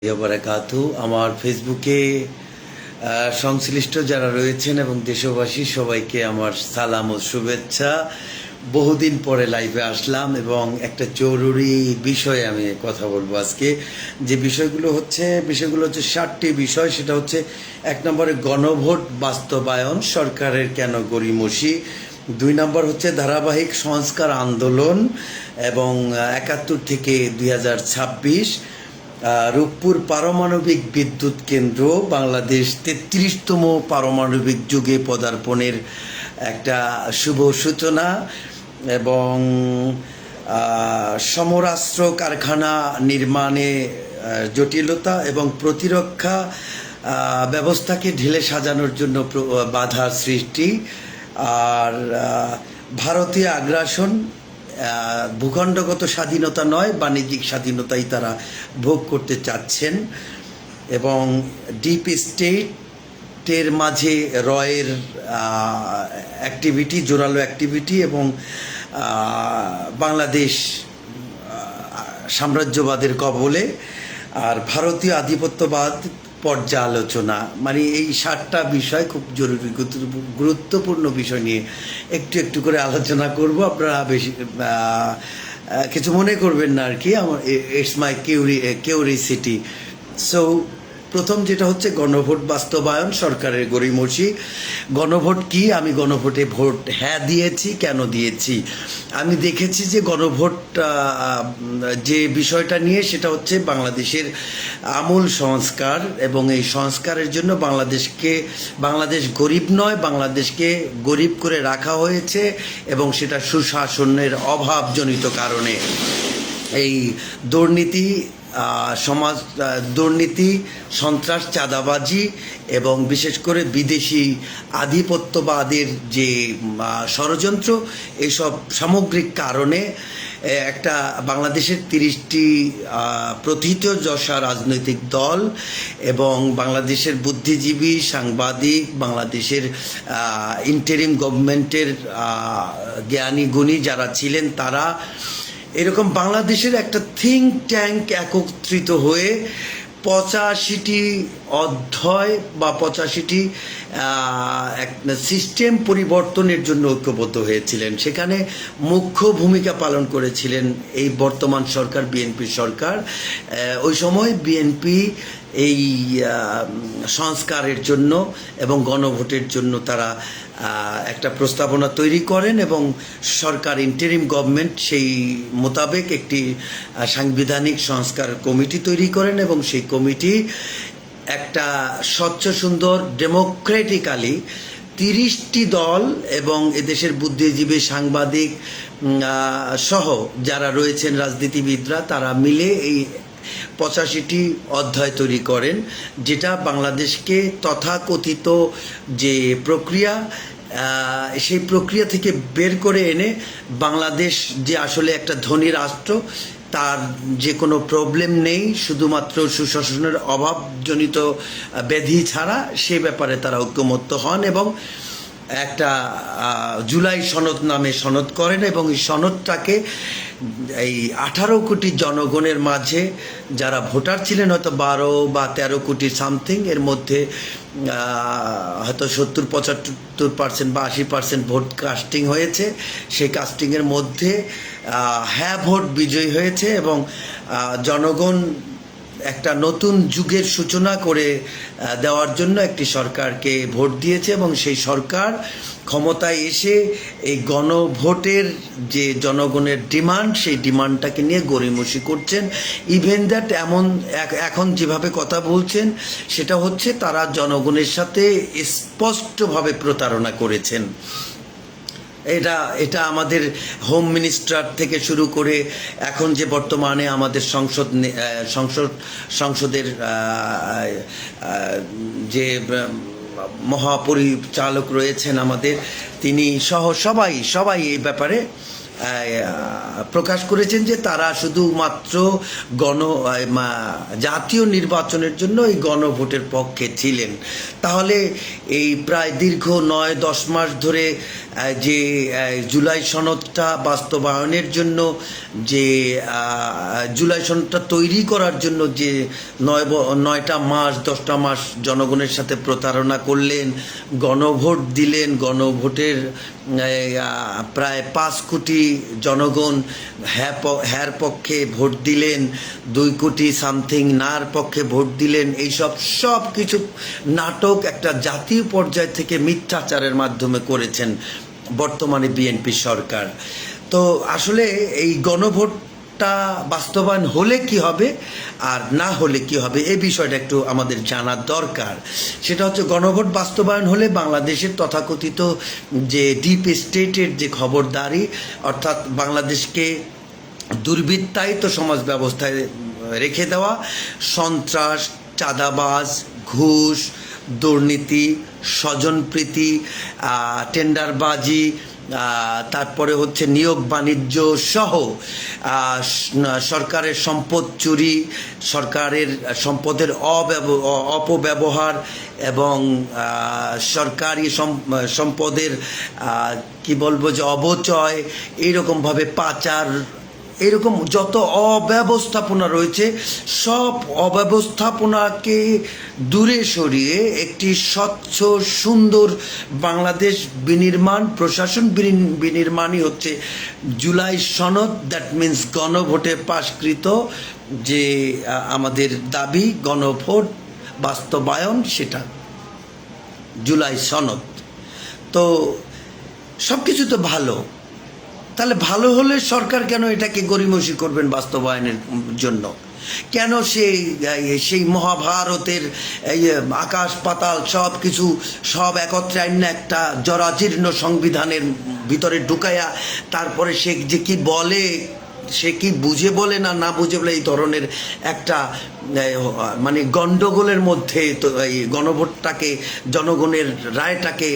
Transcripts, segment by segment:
বারাকাতু। আমার ফেসবুকে সংশ্লিষ্ট যারা রয়েছেন এবং দেশবাসী সবাইকে আমার সালাম ও শুভেচ্ছা। বহুদিন পরে লাইভে আসলাম এবং একটা জরুরি বিষয়ে আমি কথা বলবো আজকে। যে বিষয়গুলো হচ্ছে 7টি বিষয়। সেটা হচ্ছে 1 নম্বরে গণভোট বাস্তবায়ন, সরকারের কেন গড়িমসি। 2 নম্বর হচ্ছে ধারাবাহিক সংস্কার আন্দোলন এবং 71 থেকে 2026। রূপপুর পারমাণবিক বিদ্যুৎ কেন্দ্র, বাংলাদেশ 33তম পারমাণবিক যুগে পদার্পণের একটা শুভ সূচনা এবং সমরাস্ত্র কারখানা নির্মাণে জটিলতা এবং প্রতিরক্ষা ব্যবস্থাকে ঢেলে সাজানোর জন্য বাধার সৃষ্টি। আর ভারতীয় আগ্রাসন, ভূখণ্ডগত স্বাধীনতা নয়, বাণিজ্যিক স্বাধীনতাই তারা ভোগ করতে চাচ্ছেন। এবং ডিপ স্টেটের মাঝে রয়ের অ্যাক্টিভিটি, জোরালো অ্যাক্টিভিটি এবং বাংলাদেশ সাম্রাজ্যবাদের কবলে। আর ভারতীয় আধিপত্যবাদ পর্যালোচনা। মানে এই 7টা বিষয় খুব জরুরি গুরুত্বপূর্ণ বিষয় নিয়ে একটু একটু করে আলোচনা করব। আপনারা বেশি কিছু মনে করবেন না আর কি, আমার ইটস মাই কিউরিসিটি। সো প্রথম যেটা হচ্ছে গণভোট বাস্তবায়ন, সরকারের গড়িমসি। গণভোট কি? আমি গণভোটে ভোট হ্যাঁ দিয়েছি। কেন দিয়েছি? আমি দেখেছি যে গণভোট যে বিষয়টা নিয়ে, সেটা হচ্ছে বাংলাদেশের আমূল সংস্কার এবং এই সংস্কারের জন্য বাংলাদেশ গরিব নয়, বাংলাদেশকে গরিব করে রাখা হয়েছে এবং সেটা সুশাসনের অভাবজনিত কারণে। এই দুর্নীতি, দুর্নীতি, সন্ত্রাস, চাঁদাবাজি এবং বিশেষ করে বিদেশি আধিপত্যবাদের যে ষড়যন্ত্র, এইসব সামগ্রিক কারণে একটা বাংলাদেশের 30টি প্রথিতযশা রাজনৈতিক দল এবং বাংলাদেশের বুদ্ধিজীবী, সাংবাদিক, বাংলাদেশের ইন্টারিম গভর্নমেন্টের জ্ঞানী গুণী যারা ছিলেন, তারা এরকম বাংলাদেশের একটা থিঙ্ক ট্যাঙ্ক একত্রিত হয়ে 85টি অধ্যায় বা 85টি সিস্টেম পরিবর্তনের জন্য ঐক্যবদ্ধ হয়েছিলেন। সেখানে মুখ্য ভূমিকা পালন করেছিলেন এই বর্তমান সরকার, বিএনপি সরকার। ওই সময় বিএনপি এই সংস্কারের জন্য এবং গণভোটের জন্য তারা একটা প্রস্তাবনা তৈরি করেন এবং সরকার, ইন্টারিম গভর্নমেন্ট সেই মোতাবেক একটি সাংবিধানিক সংস্কার কমিটি তৈরি করেন এবং সেই কমিটি একটা স্বচ্ছ, সুন্দর, ডেমোক্রেটিক্যালি 30টি দল এবং এদেশের বুদ্ধিজীবী, সাংবাদিক সহ যারা রয়েছেন রাজনীতিবিদরা, তারা মিলে এই 85টি অধ্যায় তৈরি করেন, যেটা বাংলাদেশকে তথাকথিত যে প্রক্রিয়া, সেই প্রক্রিয়া থেকে বের করে এনে বাংলাদেশ যে আসলে একটা ধনী রাষ্ট্র, তার যে কোনো প্রবলেম নেই, শুধুমাত্র সুশাসনের অভাবজনিত ব্যাধি ছাড়া, সে ব্যাপারে তারা ঐক্যমত্য হন এবং একটা জুলাই সনদ নামে সনদ করেন এবং এই সনদটাকে এই 18 কোটি জনগণের মাঝে, যারা ভোটার ছিলেন হয়তো 12 বা 13 কোটি সামথিং, এর মধ্যে হয়তো 70-75% বা 80% ভোট কাস্টিং হয়েছে। সেই কাস্টিংয়ের মধ্যে হ্যাঁ ভোট বিজয়ী হয়েছে এবং জনগণ একটা নতুন যুগের সূচনা করে দেওয়ার জন্য একটি সরকারকে ভোট দিয়েছে এবং সেই সরকার ক্ষমতায় এসে এই গণভোটের যে জনগণের ডিমান্ড, সেই ডিমান্ডটাকে নিয়ে গড়িমসি করছেন। ইভেন দ্যাট এখন যেভাবে কথা বলছেন, সেটা হচ্ছে তারা জনগণের সাথে স্পষ্টভাবে প্রতারণা করেছেন। এটা আমাদের হোম মিনিস্টার থেকে শুরু করে এখন যে বর্তমানে আমাদের সংসদের যে মহাপরিচালক রয়েছেন আমাদের, তিনি সহ সবাই এই ব্যাপারে প্রকাশ করেছেন যে তারা শুধুমাত্র জাতীয় নির্বাচনের জন্য এই গণভোটের পক্ষে ছিলেন। তাহলে এই প্রায় দীর্ঘ 9-10 মাস ধরে যে জুলাই সনদটা বাস্তবায়নের জন্য যে জুলাই সনদটা তৈরি করার জন্য যে 9টা মাস 10টা মাস জনগণের সাথে প্রতারণা করলেন, গণভোট দিলেন, গণভোটের প্রায় 5 কোটি জনগণ হ্যার পক্ষে ভোট দিলেন, 2 কোটি সামথিং নার পক্ষে ভোট দিলেন। এইসব সব কিছু নাটক একটা জাতীয় পর্যায় থেকে মিথ্যাচারের মাধ্যমে করেছেন বর্তমানে বিএনপি সরকার। তো আসলে এই গণভোটটা বাস্তবায়ন হলে কি হবে আর না হলে কি হবে এই বিষয়টা একটু আমাদের জানার দরকার। সেটা হচ্ছে, গণভোট বাস্তবায়ন হলে বাংলাদেশের তথাকথিত যে ডিপ স্টেটের যে খবরদারি, অর্থাৎ বাংলাদেশকে দুর্বৃত্তায়িত সমাজ ব্যবস্থায় রেখে দেওয়া, সন্ত্রাস, চাঁদাবাজ, ঘুষ, দুর্নীতি, স্বজনপ্রীতি, টেন্ডারবাজি, তারপরে হচ্ছে নিয়োগ বাণিজ্য সহ সরকারের সম্পদ চুরি, সরকারের সম্পদের অপব্যবহার এবং সরকারি সম্পদের কি বলবো যে অবচয়, এইরকমভাবে পাচার, এরকম যত অব্যবস্থাপনা রয়েছে সব অব্যবস্থাপনাকে দূরে সরিয়ে একটি স্বচ্ছ সুন্দর বাংলাদেশ বিনির্মাণ, প্রশাসন বিনির্মাণই হচ্ছে জুলাই সনদ। দ্যাট মিন্স গণভোটে পাশকৃত যে আমাদের দাবি, গণভোট বাস্তবায়ন, সেটা জুলাই সনদ। তো সব কিছু তো ভালো, তাহলে ভালো হলে সরকার কেন এটাকে গড়িমসি করবেন বাস্তবায়নের জন্য? কেন সেই মহাভারতের আকাশ পাতাল সব কিছু সব একত্রে আইনা একটা জরাজীর্ণ সংবিধানের ভিতরে ঢুকাইয়া তারপরে সে যে কি বলে, সে কি বুঝে বলে না বুঝে বলে, এই ধরনের একটা মানে গণ্ডগোলের মধ্যে তো এই গণভোটটাকে, জনগণের রায়টাকে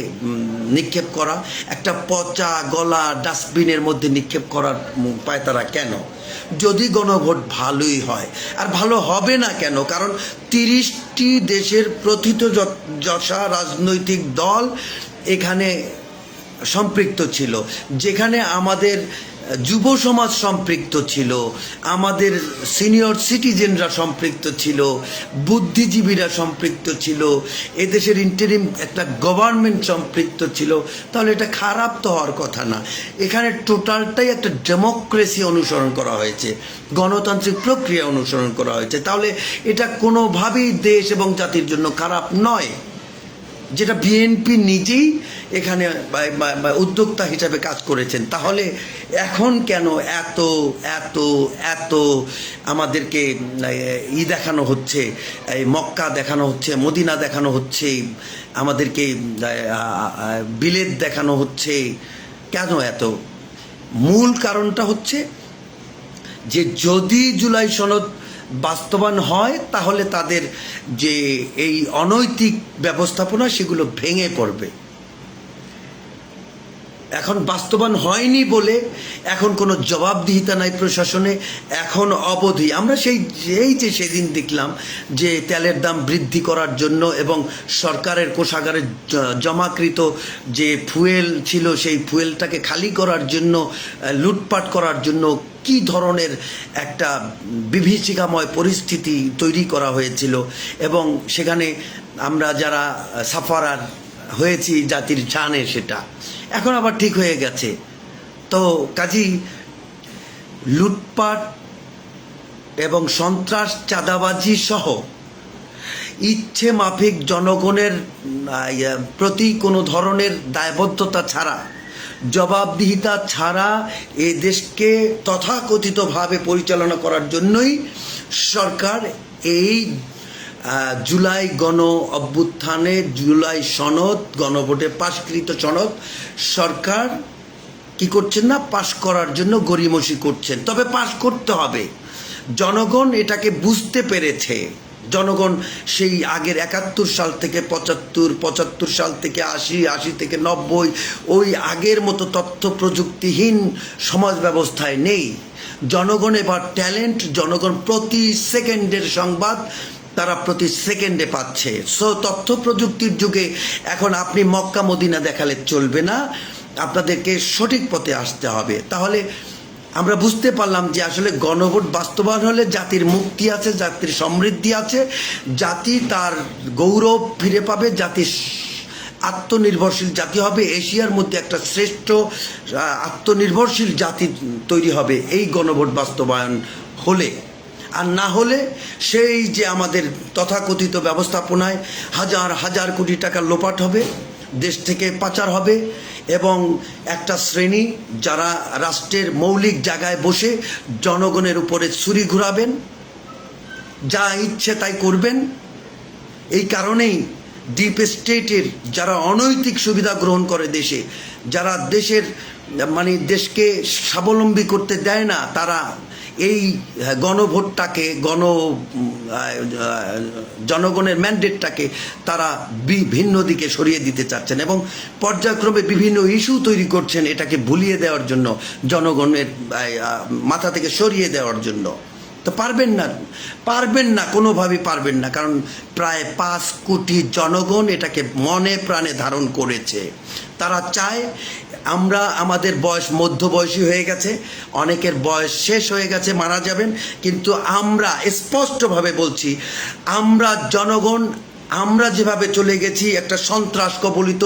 নিক্ষেপ করা, একটা পচা গলা ডাস্টবিনের মধ্যে নিক্ষেপ করার পায়তারা কেন? যদি গণভোট ভালোই হয়, আর ভালো হবে না কেন? কারণ 30টি দেশের প্রথিতযশা রাজনৈতিক দল এখানে সম্পৃক্ত ছিল, যেখানে আমাদের যুব সমাজ সম্পৃক্ত ছিল, আমাদের সিনিয়র সিটিজেনরা সম্পৃক্ত ছিল, বুদ্ধিজীবীরা সম্পৃক্ত ছিল, এদেশের ইন্টারিম একটা গভর্নমেন্ট সম্পৃক্ত ছিল। তাহলে এটা খারাপ তো হওয়ার কথা না। এখানে টোটালটাই একটা ডেমোক্রেসি অনুসরণ করা হয়েছে, গণতান্ত্রিক প্রক্রিয়া অনুসরণ করা হয়েছে। তাহলে এটা কোনোভাবেই দেশ এবং জাতির জন্য খারাপ নয়, যেটা বিএনপি নিজেই এখানে উদ্যোক্তা হিসাবে কাজ করেছেন। তাহলে এখন কেন এত এত এত আমাদেরকে দেখানো হচ্ছে, এই মক্কা দেখানো হচ্ছে, মদিনা দেখানো হচ্ছে, আমাদেরকে বিলেত দেখানো হচ্ছে? কেন এত? মূল কারণটা হচ্ছে যে যদি জুলাই সনদ বাস্তবায়ন হয় তাহলে তাদের যে এই অনৈতিক ব্যবস্থাপনা সেগুলো ভেঙে পড়বে। এখন বাস্তবায়ন হয়নি বলে এখন কোনো জবাবদিহিতা নাই প্রশাসনে, এখন অবধি আমরা সেই যে সেদিন দেখলাম যে তেলের দাম বৃদ্ধি করার জন্য এবং সরকারের কোষাগারে জমাকৃত যে ফুয়েল ছিল সেই ফুয়েলটাকে খালি করার জন্য, লুটপাট করার জন্য কি ধরনের একটা বিভীষিকাময় পরিস্থিতি তৈরি করা হয়েছিল। এবং সেখানে আমরা যারা সাফারার হয়েছি জাতির জানে সেটা এখন আবার ঠিক হয়ে গেছে। তো কাজী লুটপাট এবং সন্ত্রাস, চাঁদাবাজি সহ ইচ্ছে মাফিক জনগণের প্রতি কোনো ধরনের দায়বদ্ধতা ছাড়া, জবাবদিহিতা ছাড়া এ দেশকে তথাকথিতভাবে পরিচালনা করার জন্যই সরকার এই জুলাই গণ অভ্যুত্থানে জুলাই সনদ, গণভোটে পাশকৃত সনদ সরকার কি করছেন না, পাশ করার জন্য গড়িমসি করছেন। তবে পাশ করতে হবে। জনগণ এটাকে বুঝতে পেরেছে। জনগণ সেই আগের 71 সাল থেকে 75 সাল থেকে 80 থেকে 90 ওই আগের মতো তথ্য প্রযুক্তিহীন সমাজ ব্যবস্থায় নেই। জনগণ এবার ট্যালেন্ট, জনগণ প্রতি সেকেন্ডের সংবাদ তারা প্রতি সেকেন্ডে পাচ্ছে। সো তথ্য প্রযুক্তির যুগে এখন আপনি মক্কা মদিনা দেখালে চলবে না, আপনাদেরকে সঠিক পথে আসতে হবে। তাহলে আমরা বুঝতে পারলাম যে আসলে গণভোট বাস্তবায়ন হলে জাতির মুক্তি আছে, জাতির সমৃদ্ধি আছে, জাতি তার গৌরব ফিরে পাবে, জাতি আত্মনির্ভরশীল জাতি হবে, এশিয়ার মধ্যে একটা শ্রেষ্ঠ আত্মনির্ভরশীল জাতি তৈরি হবে এই গণভোট বাস্তবায়ন হলে। আর না হলে সেই যে আমাদের তথাকথিত ব্যবস্থাপনায় হাজার হাজার কোটি টাকা লোপাট হবে, দেশ থেকে পাচার হবে, এবং একটা শ্রেণী যারা রাষ্ট্রের মৌলিক জায়গায় বসে জনগণের উপরে ছুরি ঘুরাবেন, যা ইচ্ছে তাই করবেন। এই কারণেই ডিপ স্টেটের যারা অনৈতিক সুবিধা গ্রহণ করে দেশে, যারা দেশের মানে দেশকে স্বাবলম্বী করতে দেয় না, তারা এই গণভোটটাকে জনগণের ম্যান্ডেটটাকে তারা ভিন্ন দিকে সরিয়ে দিতে চাচ্ছেন এবং পর্যায়ক্রমে বিভিন্ন ইস্যু তৈরি করছেন এটাকে ভুলিয়ে দেওয়ার জন্য, জনগণের মাথা থেকে সরিয়ে দেওয়ার জন্য। তো পারবেন না, কোনোভাবেই পারবেন না, কারণ প্রায় 5 কোটি জনগণ এটাকে মনে প্রাণে ধারণ করেছে। তারা চায় আমরা, আমাদের বয়স মধ্যবয়সী হয়ে গেছে, অনেকের বয়স শেষ হয়ে গেছে, মারা যাবেন, কিন্তু আমরা স্পষ্টভাবে বলছি, আমরা জনগণ, আমরা যেভাবে চলে গেছি একটা সন্ত্রাস কবলিত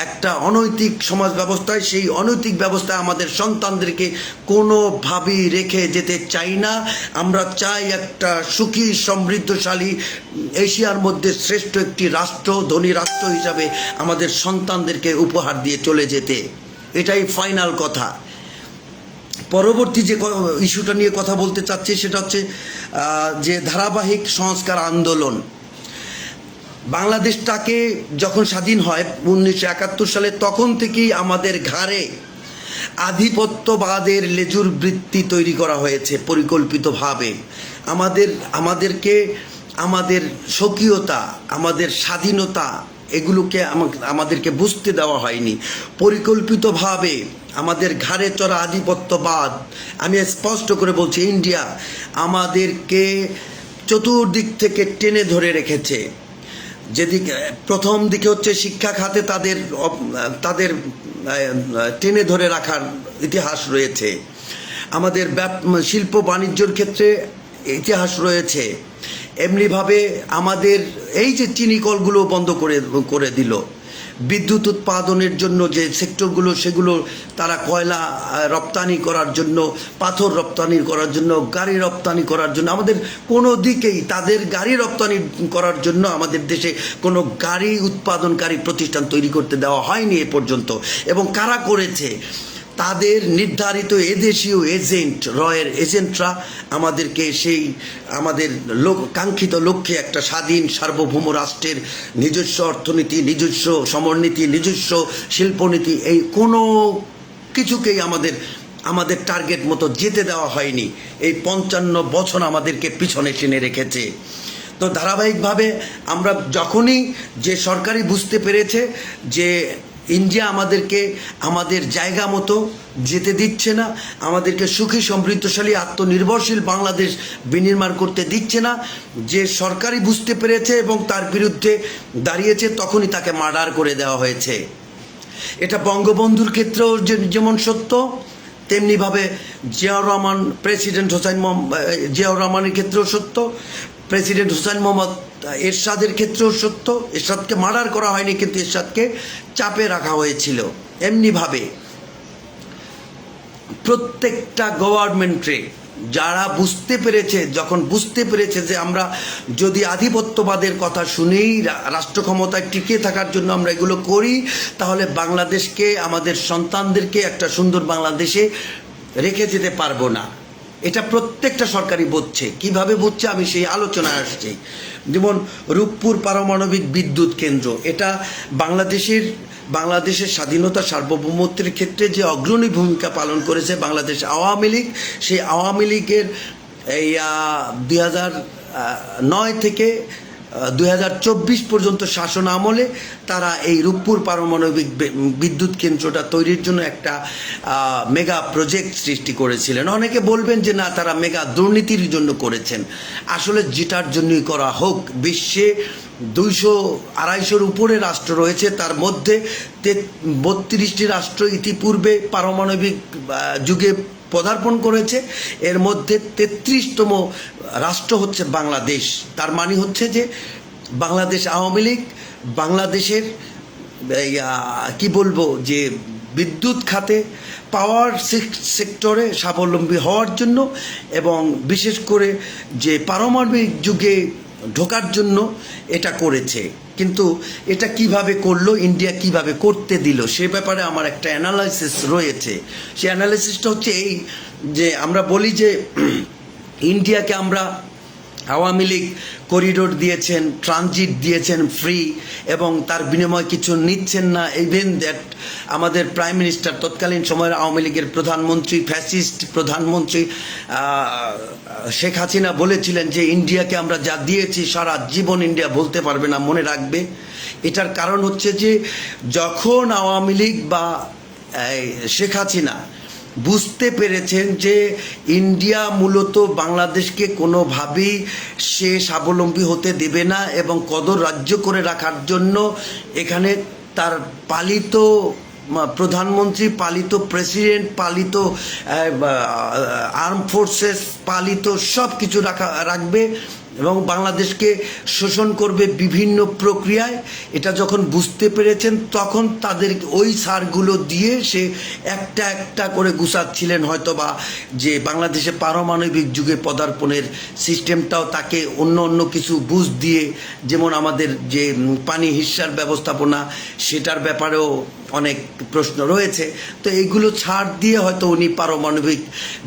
একটা অনৈতিক সমাজ ব্যবস্থায়, সেই অনৈতিক ব্যবস্থায় আমাদের সন্তানদেরকে কোনোভাবেই রেখে যেতে চাই না। আমরা চাই একটা সুখী সমৃদ্ধশালী এশিয়ার মধ্যে শ্রেষ্ঠ একটি রাষ্ট্র, ধনী রাষ্ট্র হিসাবে আমাদের সন্তানদেরকে উপহার দিয়ে চলে যেতে। এটাই ফাইনাল কথা। পরবর্তী যে ইস্যুটা নিয়ে কথা বলতে চাচ্ছি সেটা হচ্ছে যে ধারাবাহিক সংস্কার আন্দোলন। বাংলাদেশটাকে যখন স্বাধীন হয় 1971 সালে, তখন থেকেই আমাদের ঘাড়ে আধিপত্যবাদের লেজুর বৃত্তি তৈরি করা হয়েছে পরিকল্পিতভাবে। আমাদেরকে আমাদের স্বকীয়তা, আমাদের স্বাধীনতা, এগুলোকে আমাদেরকে বুঝতে দেওয়া হয়নি। পরিকল্পিতভাবে আমাদের ঘাড়ে চড়া আধিপত্যবাদ, আমি স্পষ্ট করে বলছি, ইন্ডিয়া আমাদেরকে চতুর্দিক থেকে টেনে ধরে রেখেছে। যেদিকে প্রথম দিকে হচ্ছে শিক্ষা খাতে তাদের টেনে ধরে রাখার ইতিহাস রয়েছে, আমাদের শিল্প বাণিজ্যর ক্ষেত্রে ইতিহাস রয়েছে, এমনিভাবে আমাদের এই যে চিনি কলগুলো বন্ধ করে দিল, বিদ্যুৎ উৎপাদনের জন্য যে সেক্টরগুলো, সেগুলো তারা কয়লা রপ্তানি করার জন্য, পাথর রপ্তানি করার জন্য, গাড়ি রপ্তানি করার জন্য, আমাদের কোনো দিকেই তাদের গাড়ি রপ্তানি করার জন্য আমাদের দেশে কোনো গাড়ি উৎপাদনকারী প্রতিষ্ঠান তৈরি করতে দেওয়া হয়নি এ পর্যন্ত। এবং কারা করেছে? তাদের নির্ধারিত এদেশীয় এজেন্ট, রয়ের এজেন্টরা আমাদেরকে সেই আমাদের কাঙ্ক্ষিত লক্ষ্যে একটা স্বাধীন সার্বভৌম রাষ্ট্রের নিজস্ব অর্থনীতি, নিজস্ব সমরনীতি, নিজস্ব শিল্পনীতি, এই কোনো কিছুকেই আমাদের টার্গেট মতো যেতে দেওয়া হয়নি। এই 55 বছর আমাদেরকে পিছনে টেনে রেখেছে। তো ধারাবাহিকভাবে আমরা যখনই যে সরকারই বুঝতে পেরেছে যে ইন্ডিয়া আমাদেরকে আমাদের জায়গা মতো যেতে দিচ্ছে না, আমাদেরকে সুখী সমৃদ্ধশালী আত্মনির্ভরশীল বাংলাদেশ বিনির্মাণ করতে দিচ্ছে না, যে সরকারই বুঝতে পেরেছে এবং তার বিরুদ্ধে দাঁড়িয়েছে, তখনই তাকে মার্ডার করে দেওয়া হয়েছে। এটা বঙ্গবন্ধুর ক্ষেত্রেও যেমন সত্য, তেমনিভাবে জিয়াউর রহমানের ক্ষেত্রেও সত্য, প্রেসিডেন্ট হুসাইন মোহাম্মদ এরশাদের ক্ষেত্রেও সত্য। এরশাদকে মার্ডার করা হয়নি, কিন্তু এরশাদকে চাপে রাখা হয়েছিল। এমনিভাবে প্রত্যেকটা গভর্নমেন্টে যারা যখন বুঝতে পেরেছে যে আমরা যদি আধিপত্যবাদের কথা শুনেই রাষ্ট্র ক্ষমতায় টিকে থাকার জন্য আমরা এগুলো করি, তাহলে বাংলাদেশকে, আমাদের সন্তানদেরকে একটা সুন্দর বাংলাদেশে রেখে যেতে পারবো না। এটা প্রত্যেকটা সরকারই বুঝছে। কিভাবে বুঝছে আমি সেই আলোচনায় আসছি। যেমন রূপপুর পারমাণবিক বিদ্যুৎ কেন্দ্র, এটা বাংলাদেশের স্বাধীনতা সার্বভৌমত্বের ক্ষেত্রে যে অগ্রণী ভূমিকা পালন করেছে বাংলাদেশ আওয়ামী লীগ, সেই আওয়ামী লীগের এই 2009 থেকে 2024 পর্যন্ত শাসন আমলে তারা এই রূপপুর পারমাণবিক বিদ্যুৎ কেন্দ্রটা তৈরির জন্য একটা মেগা প্রজেক্ট সৃষ্টি করেছিলেন। অনেকে বলবেন যে না, তারা মেগা দুর্নীতির জন্য করেছেন। আসলে যেটার জন্যই করা হোক, বিশ্বে 200-250-র উপরে রাষ্ট্র রয়েছে, তার মধ্যে 32টি রাষ্ট্র ইতিপূর্বে পারমাণবিক যুগে পদার্পণ করেছে। এর মধ্যে 33তম রাষ্ট্র হচ্ছে বাংলাদেশ। তার মানে হচ্ছে যে বাংলাদেশ আওয়ামী লীগ বাংলাদেশের কি বলবো যে বিদ্যুৎ খাতে পাওয়ার সেক্টরে স্বাবলম্বী হওয়ার জন্য এবং বিশেষ করে যে পারমাণবিক যুগে ঢোকার জন্য এটা করেছে। কিন্তু এটা কিভাবে করলো, ইন্ডিয়া কিভাবে করতে দিল, সে ব্যাপারে আমার একটা অ্যানালাইসিস রয়েছে। সেই অ্যানালাইসিসটা হচ্ছে এই যে আমরা বলি যে ইন্ডিয়াকে আমরা আওয়ামী লীগ করিডোর দিয়েছেন, ট্রানজিট দিয়েছেন ফ্রি, এবং তার বিনিময়ে কিছু নিচ্ছেন না। ইভেন দ্যাট আমাদের প্রাইম মিনিস্টার তৎকালীন সময়ের আওয়ামী লীগের প্রধানমন্ত্রী, ফ্যাসিস্ট প্রধানমন্ত্রী শেখ হাসিনা বলেছিলেন যে ইন্ডিয়াকে আমরা যা দিয়েছি সারা জীবন ইন্ডিয়া বলতে পারবে না, মনে রাখবে। এটার কারণ হচ্ছে যে যখন আওয়ামী লীগ বা শেখ হাসিনা বুঝতে পেরেছেন যে ইন্ডিয়া মূলত বাংলাদেশকে কোনোভাবেই সে স্বাবলম্বী হতে দেবে না এবং কদর রাজ্য করে রাখার জন্য এখানে তার পালিত প্রধানমন্ত্রী, পালিত প্রেসিডেন্ট, পালিত আর্ম ফোর্সেস, পালিত সব কিছু রাখবে এবং বাংলাদেশকে শোষণ করবে বিভিন্ন প্রক্রিয়ায়, এটা যখন বুঝতে পেরেছেন তখন তাদের ওই সারগুলো দিয়ে সে একটা একটা করে গুছাচ্ছিলেন হয়তো বা যে বাংলাদেশে পারমাণবিক যুগে পদার্পণের সিস্টেমটাও তাকে অন্য অন্য কিছু বুঝ দিয়ে, যেমন আমাদের যে পানি হিস্যার ব্যবস্থাপনা সেটার ব্যাপারেও অনেক প্রশ্ন রয়েছে। তো এইগুলো ছাড় দিয়ে হয়তো উনি পারমাণবিক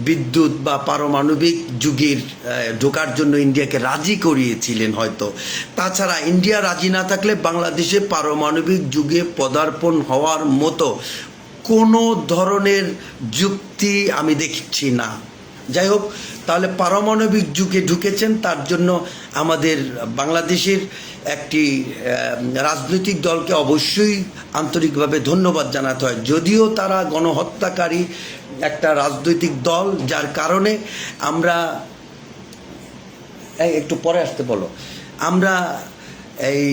বিদ্যুৎ বা পারমাণবিক যুগের ঢোকার জন্য ইন্ডিয়াকে রাজি করিয়েছিলেন হয়তো। তাছাড়া ইন্ডিয়া রাজি না থাকলে বাংলাদেশে পারমাণবিক যুগে পদার্পণ হওয়ার মতো কোনো ধরনের যুক্তি আমি দেখছি না। যাই হোক, তাহলে পারমাণবিক যুগে ঢুকেছেন, তার জন্য আমাদের বাংলাদেশের একটি রাজনৈতিক দলকে অবশ্যই আন্তরিকভাবে ধন্যবাদ জানাতে হয়। যদিও তারা গণহত্যাকারী একটা রাজনৈতিক দল, যার কারণে আমরা একটু পরে আসতে বলো, আমরা এই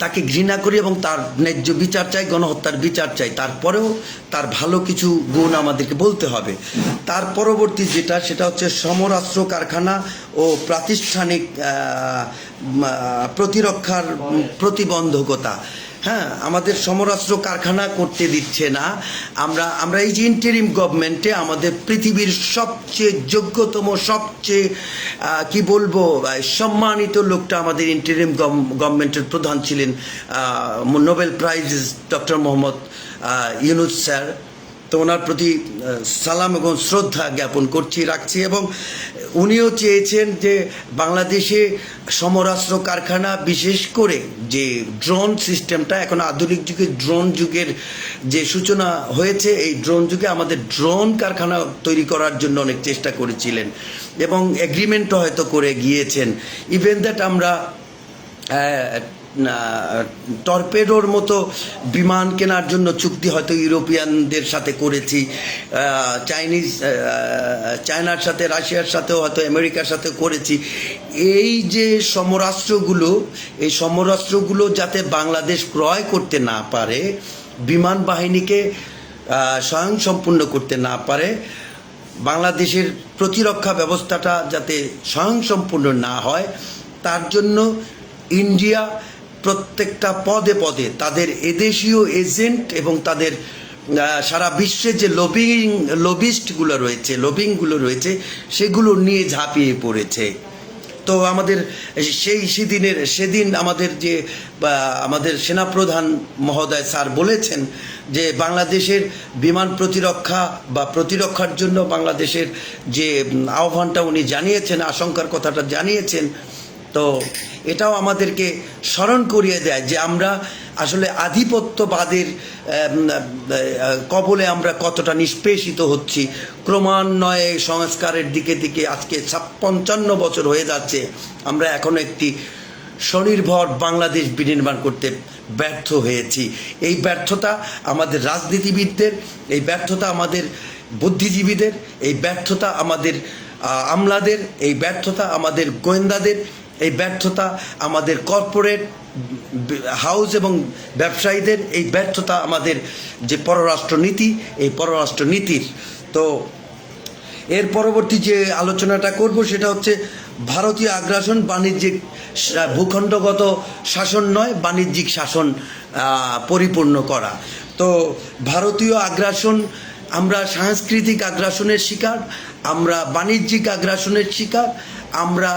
তাকে ঘৃণা করি এবং তার ন্যায্য বিচার চাই, গণহত্যার বিচার চাই। তারপরেও তার ভালো কিছু গুণ আমাদেরকে বলতে হবে। তার পরবর্তী যেটা, সেটা হচ্ছে সমরাস্ত্র কারখানা ও প্রাতিষ্ঠানিক প্রতিরক্ষার প্রতিবন্ধকতা। হ্যাঁ, আমাদের সমরাস্ত্র কারখানা করতে দিচ্ছে না। আমরা এই যে ইন্টারিম গভর্নমেন্টে আমাদের পৃথিবীর সবচেয়ে যোগ্যতম, সবচেয়ে কি বলবো সম্মানিত লোকটা আমাদের ইন্টারিম গভর্নমেন্টের প্রধান ছিলেন Nobel prize doctor Mohammad Yunus sir. তো ওনার প্রতি সালাম এবং শ্রদ্ধা জ্ঞাপন রাখছি। এবং উনিও চেয়েছেন যে বাংলাদেশে সমরাস্ত্র কারখানা, বিশেষ করে যে ড্রোন সিস্টেমটা, এখন আধুনিক যুগে ড্রোন যুগের যে সূচনা হয়েছে, এই ড্রোন যুগে আমাদের ড্রোন কারখানা তৈরি করার জন্য অনেক চেষ্টা করেছিলেন এবং এগ্রিমেন্টও হয়তো করে গিয়েছেন। ইভেন দ্যাট আমরা টর্পেডোর মতো বিমান কেনার জন্য চুক্তি হয়তো ইউরোপিয়ানদের সাথে করেছি, চায়নার সাথে, রাশিয়ার সাথেও হয়তো আমেরিকার সাথে করেছি। এই যে সমরাস্ত্রগুলো, এই সমরাস্ত্রগুলো যাতে বাংলাদেশ ক্রয় করতে না পারে, বিমান বাহিনীকে স্বয়ংসম্পূর্ণ করতে না পারে, বাংলাদেশের প্রতিরক্ষা ব্যবস্থাটা যাতে স্বয়ংসম্পূর্ণ না হয়, তার জন্য ইন্ডিয়া প্রত্যেকটা পদে পদে তাদের এদেশীয় এজেন্ট এবং তাদের সারা বিশ্বে যে লবিংগুলো রয়েছে সেগুলো নিয়ে ঝাঁপিয়ে পড়েছে। তো আমাদের সেদিন আমাদের যে আমাদের সেনাপ্রধান মহোদয় স্যার বলেছেন যে বাংলাদেশের বিমান প্রতিরক্ষা বা প্রতিরক্ষার জন্য বাংলাদেশের যে আহ্বানটা উনি জানিয়েছেন, আশঙ্কার কথাটা জানিয়েছেন, তো এটাও আমাদেরকে স্মরণ করিয়ে দেয় যে আমরা আসলে আধিপত্যবাদের কবলে আমরা কতটা নিষ্পেষিত হচ্ছি। ক্রমান্বয়ে সংস্কারের দিকে দিকে আজকে 55 বছর হয়ে যাচ্ছে, আমরা এখনো একটি স্বনির্ভর বাংলাদেশ বিনির্মাণ করতে ব্যর্থ হয়েছি। এই ব্যর্থতা আমাদের রাজনীতিবিদদের, এই ব্যর্থতা আমাদের বুদ্ধিজীবীদের, এই ব্যর্থতা আমাদের আমলাদের, এই ব্যর্থতা আমাদের গোয়েন্দাদের, এই ব্যর্থতা আমাদের কর্পোরেট হাউস এবং ব্যবসায়ীদের, এই ব্যর্থতা আমাদের যে পররাষ্ট্রনীতি, এই পররাষ্ট্রনীতির। তো এর পরবর্তী যে আলোচনাটা করব সেটা হচ্ছে ভারতীয় আগ্রাসন, বাণিজ্যিক ভূখণ্ডগত শাসন নয়, বাণিজ্যিক শাসন পরিপূর্ণ করা। তো ভারতীয় আগ্রাসন, আমরা সাংস্কৃতিক আগ্রাসনের শিকার, আমরা বাণিজ্যিক আগ্রাসনের শিকার, আমরা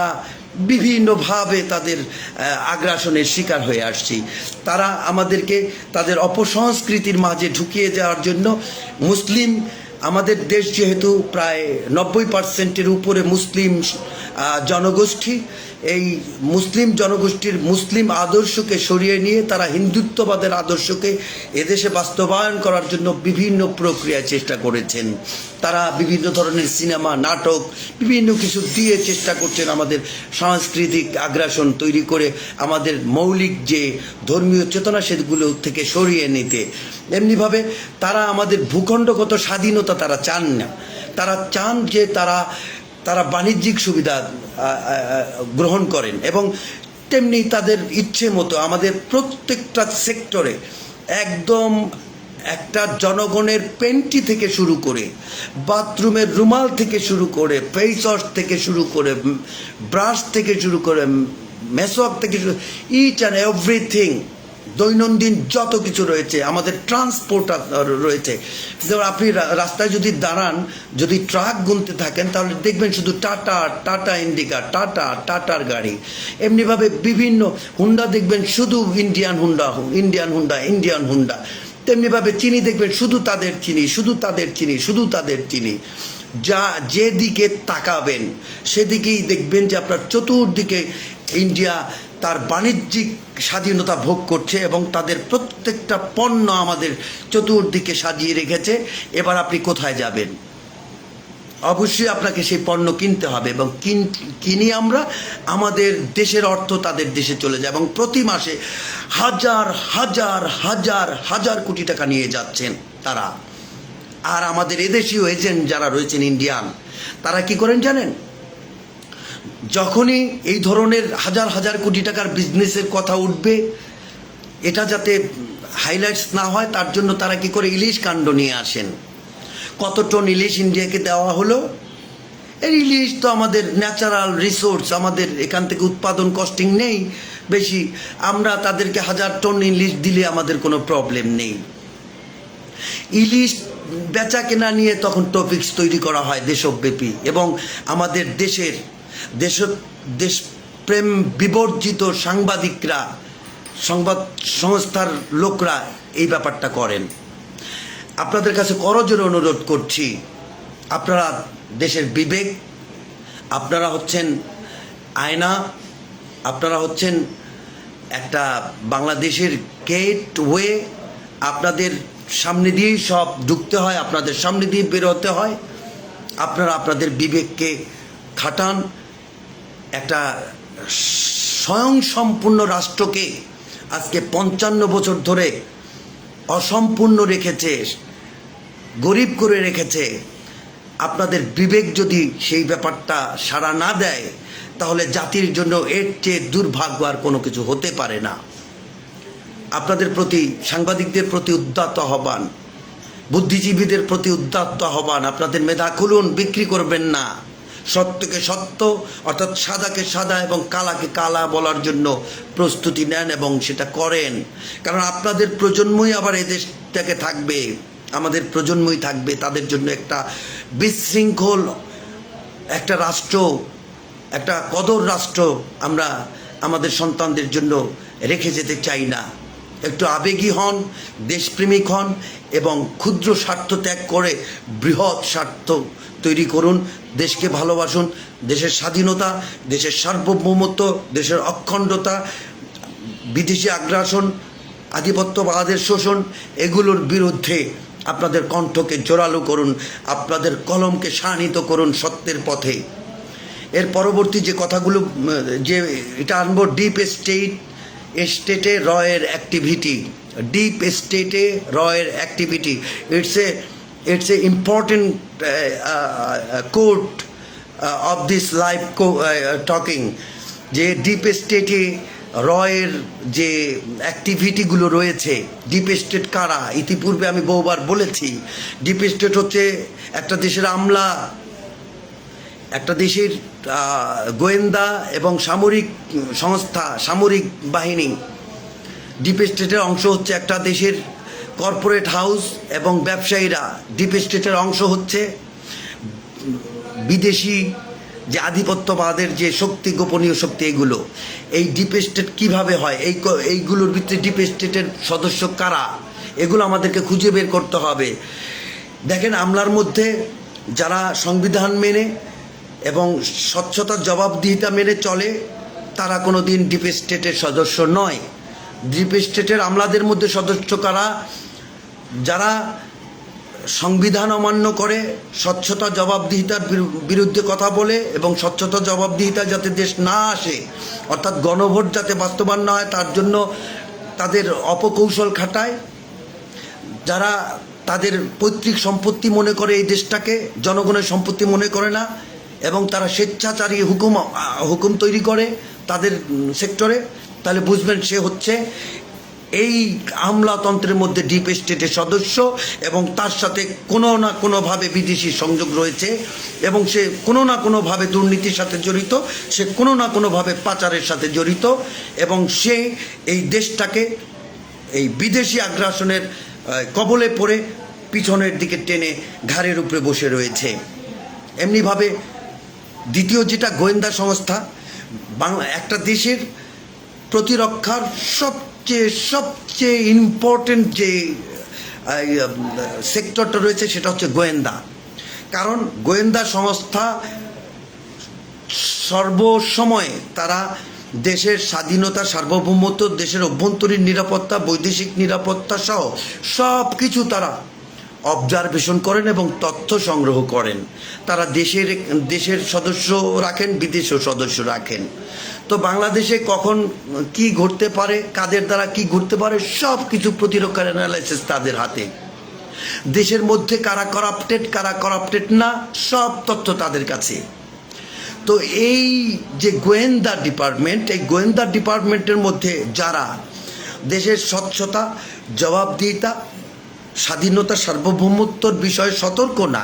বিভিন্নভাবে তাদের আগ্রাসনের শিকার হয়ে আসছি। তারা আমাদেরকে তাদের অপসংস্কৃতির মাঝে ঢুকিয়ে যাওয়ার জন্য মুসলিম, আমাদের দেশ যেহেতু প্রায় 90%-এর উপরে মুসলিম জনগোষ্ঠী, এই মুসলিম জনগোষ্ঠীর মুসলিম আদর্শকে সরিয়ে নিয়ে তারা হিন্দুত্ববাদের আদর্শকে এদেশে বাস্তবায়ন করার জন্য বিভিন্ন প্রক্রিয়ায় চেষ্টা করেছেন। তারা বিভিন্ন ধরনের সিনেমা, নাটক, বিভিন্ন কিছু দিয়ে চেষ্টা করছেন আমাদের সাংস্কৃতিক আগ্রাসন তৈরি করে আমাদের মৌলিক যে ধর্মীয় চেতনা সেগুলো থেকে সরিয়ে নিতে। এমনিভাবে তারা আমাদের ভূখণ্ডগত স্বাধীনতা তারা চান না, তারা চান যে তারা বাণিজ্যিক সুবিধা গ্রহণ করেন এবং তেমনি তাদের ইচ্ছে মতো আমাদের প্রত্যেকটা সেক্টরে একদম একটা জনগণের পেন্টি থেকে শুরু করে, বাথরুমের রুমাল থেকে শুরু করে, ফেস ওয়াশ থেকে শুরু করে, ব্রাশ থেকে শুরু করে, মেসওয়াক থেকে শুরু, ইচ অ্যান্ড এভরিথিং, দৈনন্দিন যত কিছু রয়েছে, আমাদের ট্রান্সপোর্ট রয়েছে। যেমন আপনি রাস্তায় যদি দাঁড়ান, যদি ট্রাক গুনতে থাকেন তাহলে দেখবেন শুধু টাটা ইন্ডিকা, টাটার গাড়ি। এমনিভাবে বিভিন্ন হুন্ডা দেখবেন শুধু ইন্ডিয়ান হুন্ডা। তেমনিভাবে চিনি দেখবেন শুধু তাদের চিনি। যা যেদিকে তাকাবেন সেদিকেই দেখবেন যে আপনার চতুর্দিকে ইন্ডিয়া তার বাণিজ্যিক স্বাধীনতা ভোগ করছে এবং তাদের প্রত্যেকটা পণ্য আমাদের চতুর্দিকে সাজিয়ে রেখেছে। এবার আপনি কোথায় যাবেন? অবশ্যই আপনাকে সেই পণ্য কিনতে হবে এবং কিনি আমরা, আমাদের দেশের অর্থ তাদের দেশে চলে যায় এবং প্রতি মাসে হাজার কোটি টাকা নিয়ে যাচ্ছেন তারা। আর আমাদের এদেশীয় এজেন্ট যারা রয়েছেন ইন্ডিয়ান, তারা কি করেন জানেন? যখনই এই ধরনের হাজার কোটি টাকার বিজনেসের কথা উঠবে, এটা যাতে হাইলাইটস না হয় তার জন্য তারা কি করে ইলিশ কাণ্ড নিয়ে আসেন। কত টন ইলিশ ইন্ডিয়াকে দেওয়া হলো? এই ইলিশ তো আমাদের ন্যাচারাল রিসোর্স, আমাদের এখান থেকে উৎপাদন কস্টিং নেই বেশি, আমরা তাদেরকে 1000 টন ইলিশ দিলে আমাদের কোনো প্রবলেম নেই। ইলিশ বেচা কেনা নিয়ে তখন টপিকস তৈরি করা হয় দেশব্যাপী এবং আমাদের দেশপ্রেম বিবর্জিত সাংবাদিকরা, সংবাদ সংস্থার লোকরা এই ব্যাপারটা করেন। আপনাদের কাছে করজোড়ে অনুরোধ করছি, আপনারা দেশের বিবেক, আপনারা হচ্ছেন আয়না, আপনারা হচ্ছেন একটা বাংলাদেশের গেটওয়ে। আপনাদের সামনে দিয়েই সব ঢুকতে হয়, আপনাদের সামনে দিয়ে বেরোতে হয়। আপনারা আপনাদের বিবেককে খাটান। একটা স্বয়ংসম্পূর্ণ রাষ্ট্রকে আজকে 55 বছর ধরে অসম্পূর্ণ রেখেছে, গরিব করে রেখেছে। আপনাদের বিবেক যদি সেই ব্যাপারটা সাড়া না দেয় তাহলে জাতির জন্য এর চেয়ে দুর্ভাগ্য আর কোনো কিছু হতে পারে না। আপনাদের প্রতি, সাংবাদিকদের প্রতি উদ্যত আহ্বান, বুদ্ধিজীবীদের প্রতি উদ্যত আহ্বান, আপনাদের মেধা খুলুন, বিক্রি করবেন না। সত্যকে সত্য অর্থাৎ সাদাকে সাদা এবং কালাকে কালা বলার জন্য প্রস্তুতি নেন এবং সেটা করেন। কারণ আপনাদের প্রজন্মই আবার এদেশটাকে থাকবে, আমাদের প্রজন্মই থাকবে। তাদের জন্য একটা বিশৃঙ্খল একটা রাষ্ট্র, একটা কদর রাষ্ট্র আমরা আমাদের সন্তানদের জন্য রেখে যেতে চাই না। একটু আবেগী হন, দেশপ্রেমিক হন এবং ক্ষুদ্র স্বার্থ ত্যাগ করে বৃহৎ স্বার্থ তৈরি করুন। দেশকে ভালোবাসুন। দেশের স্বাধীনতা, দেশের সার্বভৌমত্ব, দেশের অখণ্ডতা, বিদেশি আগ্রাসন, আধিপত্যবাদের শোষণ, এগুলোর বিরুদ্ধে আপনাদের কণ্ঠকে জোরালো করুন, আপনাদের কলমকে শানিত করুন সত্যের পথে। এর পরবর্তী যে কথাগুলো যে এটা আনবো, ডিপ স্টেটে রয়ের অ্যাক্টিভিটি, ডিপ স্টেটে রয়ের activity, it's a important quote of this live talking, যে ডিপ স্টেটে রয়ের যে অ্যাক্টিভিটিগুলো রয়েছে। ডিপ স্টেট কারা? ইতিপূর্বে আমি বহুবার বলেছি, ডিপ স্টেট হচ্ছে একটা দেশের আমলা, একটা দেশের গোয়েন্দা এবং সামরিক সংস্থা, সামরিক বাহিনী। ডিপ স্টেটের অংশ হচ্ছে একটা দেশের কর্পোরেট হাউস এবং ব্যবসায়ীরা। ডিপ স্টেটের অংশ হচ্ছে বিদেশি যে আধিপত্যবাদের যে শক্তি, গোপনীয় শক্তি, এগুলো। এই ডিপ স্টেট কীভাবে হয়, এইগুলোর ভিতরে ডিপ স্টেটের সদস্য কারা, এগুলো আমাদেরকে খুঁজে বের করতে হবে। দেখেন, আমলার মধ্যে যারা সংবিধান মেনে এবং স্বচ্ছতার জবাবদিহিতা মেনে চলে, তারা কোনো দিন ডিপ স্টেটের সদস্য নয়। ডিপ স্টেটের আমলাদের মধ্যে সদস্য কারা? যারা সংবিধান অমান্য করে, স্বচ্ছতা জবাবদিহিতার বিরুদ্ধে কথা বলে এবং স্বচ্ছতা জবাবদিহিতা যাতে দেশ না আসে, অর্থাৎ গণভোট যাতে বাস্তবায়ন না হয় তার জন্য তাদের অপকৌশল খাটায়, যারা তাদের পৈতৃক সম্পত্তি মনে করে এই দেশটাকে, জনগণের সম্পত্তি মনে করে না, এবং তারা স্বেচ্ছাচারী হুকুম তৈরি করে তাদের সেক্টরে, তাহলে বুঝবেন সে হচ্ছে এই আমলাতন্ত্রের মধ্যে ডিপ স্টেটের সদস্য এবং তার সাথে কোনো না কোনোভাবে বিদেশি সংযোগ রয়েছে এবং সে কোনো না কোনোভাবে দুর্নীতির সাথে জড়িত, সে কোনো না কোনোভাবে পাচারের সাথে জড়িত এবং সে এই দেশটাকে এই বিদেশি আগ্রাসনের কবলে পড়ে পিছনের দিকে টেনে ঘাড়ের উপরে বসে রয়েছে। এমনিভাবে দ্বিতীয় যেটা গোয়েন্দা সংস্থা, একটা দেশের প্রতিরক্ষার সবচেয়ে ইম্পর্টেন্ট যে সেক্টরটা রয়েছে সেটা হচ্ছে গোয়েন্দা। কারণ গোয়েন্দা সংস্থা সর্বসময় তারা দেশের স্বাধীনতা, সার্বভৌমত্ব, দেশের অভ্যন্তরীণ নিরাপত্তা, বৈদেশিক নিরাপত্তা সহ সব কিছু তারা অবজারভেশন করেন এবং তথ্য সংগ্রহ করেন। তারা দেশের সদস্য রাখেন, বিদেশেও সদস্য রাখেন। তো বাংলাদেশে কখন কি ঘটতে পারে, কাদের দ্বারা কি ঘটতে পারে, সব কিছু প্রতিরক্ষার অ্যানালাইসিস তাদের হাতে। দেশের মধ্যে কারা কারাপ্টেড না, সব তথ্য তাদের কাছে। তো এই যে গোয়েন্দা ডিপার্টমেন্ট, এই গোয়েন্দা ডিপার্টমেন্টের মধ্যে যারা দেশের স্বচ্ছতা, জবাবদিহিতা, স্বাধীনতা, সার্বভৌমত্বর বিষয়ে সতর্ক না,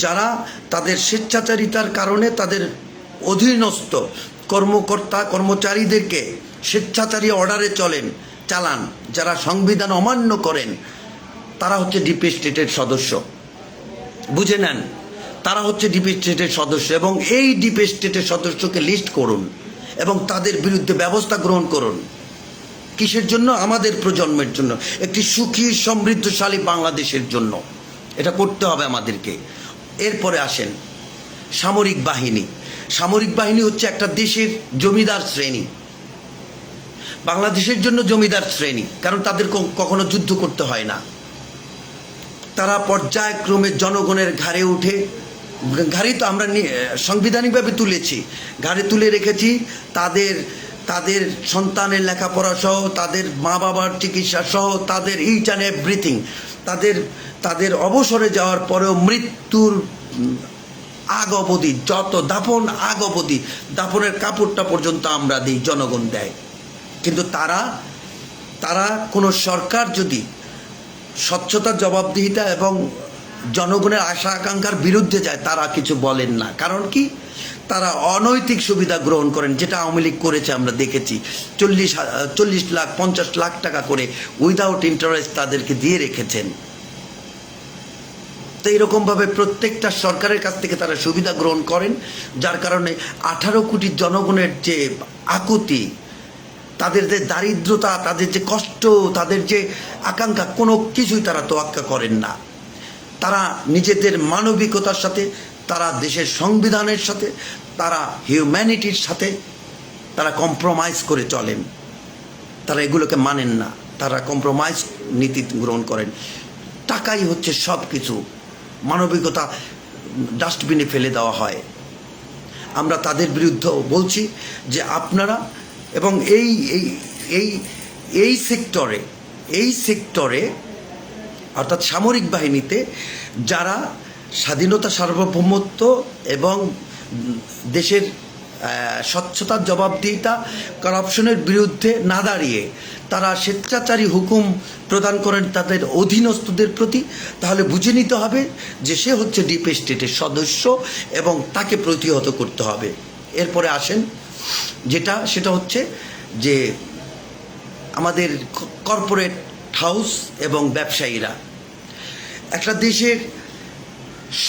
যারা তাদের স্বেচ্ছাচারিতার কারণে তাদের অধীনস্থ কর্মচারীদেরকে স্বেচ্ছাচারী অর্ডারে চালান, যারা সংবিধান অমান্য করেন, তারা হচ্ছে ডিপ স্টেটের সদস্য। বুঝে নেন, তারা হচ্ছে ডিপ স্টেটের সদস্য এবং এই ডিপ স্টেটের সদস্যকে লিস্ট করুন এবং তাদের বিরুদ্ধে ব্যবস্থা গ্রহণ করুন। কিসের জন্য? আমাদের প্রজন্মের জন্য, একটি সুখী সমৃদ্ধশালী বাংলাদেশের জন্য। এটা করতে হবে আমাদেরকে। এরপরে আসেন সামরিক বাহিনী। সামরিক বাহিনী হচ্ছে একটা দেশের জমিদার শ্রেণী, বাংলাদেশের জন্য জমিদার শ্রেণী, কারণ তাদের কখনো যুদ্ধ করতে হয় না। তারা পর্যায়ক্রমে জনগণের ঘাড়ে উঠে, ঘাড়ে তো আমরা সাংবিধানিকভাবে তুলেছি, ঘাড়ে তুলে রেখেছি তাদের সন্তানের লেখাপড়া সহ, তাদের মা বাবার চিকিৎসা সহ, তাদের ইচ অ্যান্ড এভরিথিং, তাদের অবসরে যাওয়ার পরেও মৃত্যুর আগ অবধি, যত দাফন আগ অবধি, দাফনের কাপড়টা পর্যন্ত আমরা দিই, জনগণ দেয়। কিন্তু তারা কোনো সরকার যদি স্বচ্ছতার জবাবদিহিতা এবং জনগণের আশা আকাঙ্ক্ষার বিরুদ্ধে যায়, তারা কিছু বলেন না। কারণ কি? তারা অনৈতিক সুবিধা গ্রহণ করেন, যেটা আওয়ামী লীগ করেছে আমরা দেখেছি। 40 লাখ 50 লাখ টাকা করে উইদাউট ইন্টারেস্ট তাদেরকে দিয়ে রেখেছেন। তো এরকমভাবে প্রত্যেকটা সরকারের কাছ থেকে তারা সুবিধা গ্রহণ করেন, যার কারণে 18 কোটি জনগণের যে আকুতি, তাদের যে দারিদ্রতা, তাদের যে কষ্ট, তাদের যে আকাঙ্ক্ষা, কোনো কিছুই তারা তোয়াক্কা করেন না। তারা নিজেদের মানবিকতার সাথে, তারা দেশের সংবিধানের সাথে, তারা হিউম্যানিটির সাথে তারা কম্প্রোমাইজ করে চলেন। তারা এগুলোকে মানেন না, তারা কম্প্রোমাইজ নীতি গ্রহণ করেন। টাকাই হচ্ছে সব কিছু, মানবিকতা ডাস্টবিনে ফেলে দেওয়া হয়। আমরা তাদের বিরুদ্ধেও বলছি যে আপনারা এবং এই এই এই এই সেক্টরে অর্থাৎ সামরিক বাহিনীতে যারা স্বাধীনতা, সার্বভৌমত্ব এবং দেশের স্বচ্ছতার জবাবদিহিতা, কারাপশনের বিরুদ্ধে না দাঁড়িয়ে তারা স্বেচ্ছাচারী হুকুম প্রদান করেন তাদের অধীনস্থদের প্রতি, তাহলে বুঝে নিতে হবে যে সে হচ্ছে ডিপ স্টেটের সদস্য এবং তাকে প্রতিহত করতে হবে। এরপরে আসেন সেটা হচ্ছে যে আমাদের কর্পোরেট হাউস এবং ব্যবসায়ীরা, একটা দেশের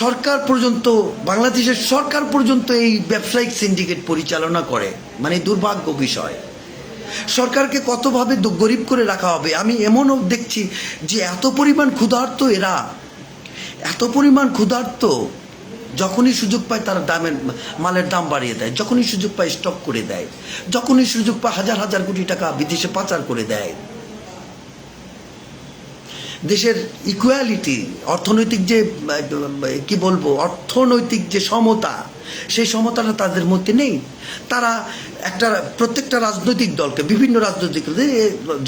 সরকার পর্যন্ত, বাংলাদেশের সরকার পর্যন্ত এই ব্যবসায়িক সিন্ডিকেট পরিচালনা করে, মানে দুর্ভাগ্য বিষয়। সরকারকে কতভাবে গরিব করে রাখা হবে। আমি এমনও দেখছি যে এত পরিমাণ ক্ষুধার্ত এরা, এত পরিমাণ ক্ষুধার্ত, যখনই সুযোগ পায় তারা মালের দাম বাড়িয়ে দেয়, যখনই সুযোগ পায় স্টক করে দেয়, যখনই সুযোগ পায় হাজার হাজার কোটি টাকা বিদেশে পাচার করে দেয়। দেশের ইকুয়ালিটি, অর্থনৈতিক যে কি বলবো, অর্থনৈতিক যে সমতা, সেই সমতাটা তাদের মধ্যে নেই। তারা প্রত্যেকটা রাজনৈতিক দলকে, বিভিন্ন রাজনৈতিক,